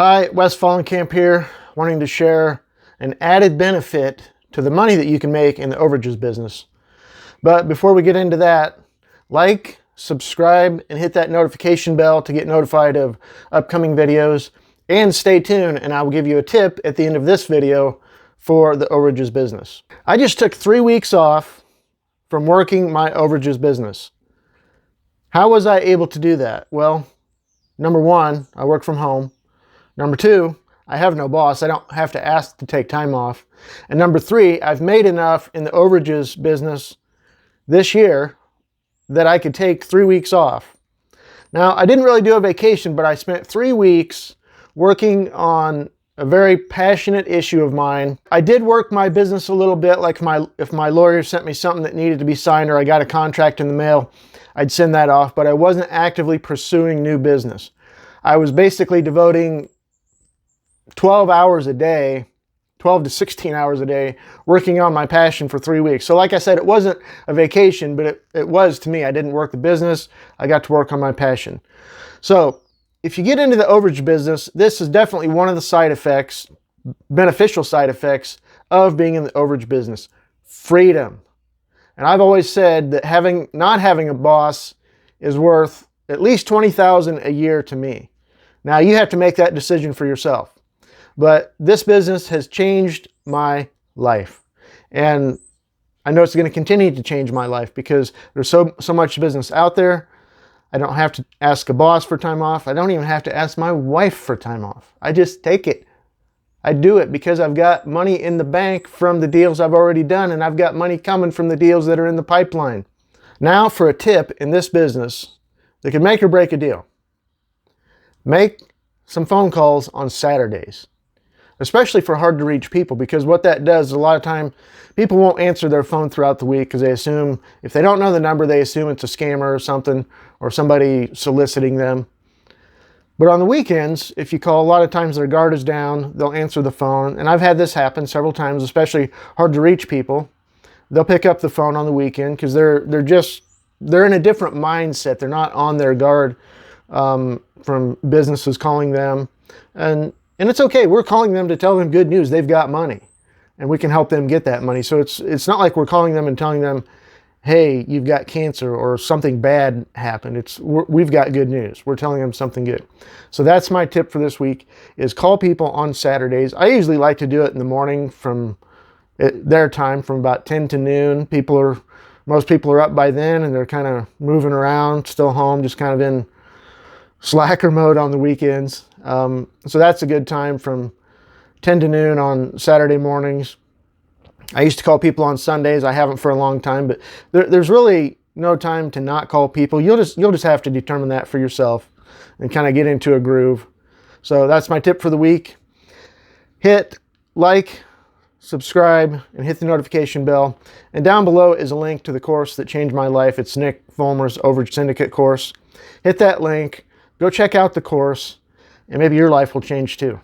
Hi, Wes Camp here, wanting to share an added benefit to the money that you can make in the overages business. But before we get into that, like, subscribe, and hit that notification bell to get notified of upcoming videos. And stay tuned, and I will give you a tip at the end of this video for the overages business. I just took 3 weeks off from working my overages business. How was I able to do that? Well, number one, I work from home. Number two, I have no boss. I don't have to ask to take time off. And number three, I've made enough in the overages business this year that I could take 3 weeks off. Now, I didn't really do a vacation, but I spent 3 weeks working on a very passionate issue of mine. I did work my business a little bit, like if my lawyer sent me something that needed to be signed or I got a contract in the mail, I'd send that off, but I wasn't actively pursuing new business. I was basically devoting 12 hours a day, 12 to 16 hours a day, working on my passion for 3 weeks. So like I said, it wasn't a vacation, but it was to me. I didn't work the business. I got to work on my passion. So if you get into the overage business, this is definitely one of the side effects, beneficial side effects of being in the overage business. Freedom. And I've always said that not having a boss is worth at least $20,000 a year to me. Now you have to make that decision for yourself. But this business has changed my life. And I know it's going to continue to change my life because there's so much business out there. I don't have to ask a boss for time off. I don't even have to ask my wife for time off. I just take it. I do it because I've got money in the bank from the deals I've already done, and I've got money coming from the deals that are in the pipeline. Now for a tip in this business that can make or break a deal. Make some phone calls on Saturdays, especially for hard to reach people, because what that does is a lot of time people won't answer their phone throughout the week because they assume, if they don't know the number, they assume it's a scammer or something, or somebody soliciting them. But on the weekends, if you call, a lot of times their guard is down, they'll answer the phone. And I've had this happen several times, especially hard to reach people. They'll pick up the phone on the weekend because they're in a different mindset. They're not on their guard from businesses calling them. And it's okay. We're calling them to tell them good news. They've got money and we can help them get that money. So it's not like we're calling them and telling them, hey, you've got cancer or something bad happened. We've got good news. We're telling them something good. So that's my tip for this week, is call people on Saturdays. I usually like to do it in the morning from their time, from about 10 to noon. Most people are up by then and they're kind of moving around, still home, just kind of in slacker mode on the weekends. So that's a good time, from 10 to noon on Saturday mornings. I used to call people on Sundays. I haven't for a long time, but there's really no time to not call people. You'll just have to determine that for yourself and kind of get into a groove. So that's my tip for the week. Hit like, subscribe, and hit the notification bell. And down below is a link to the course that changed my life. It's Nick Fullmer's Overage Syndicate course. Hit that link. Go check out the course, and maybe your life will change too.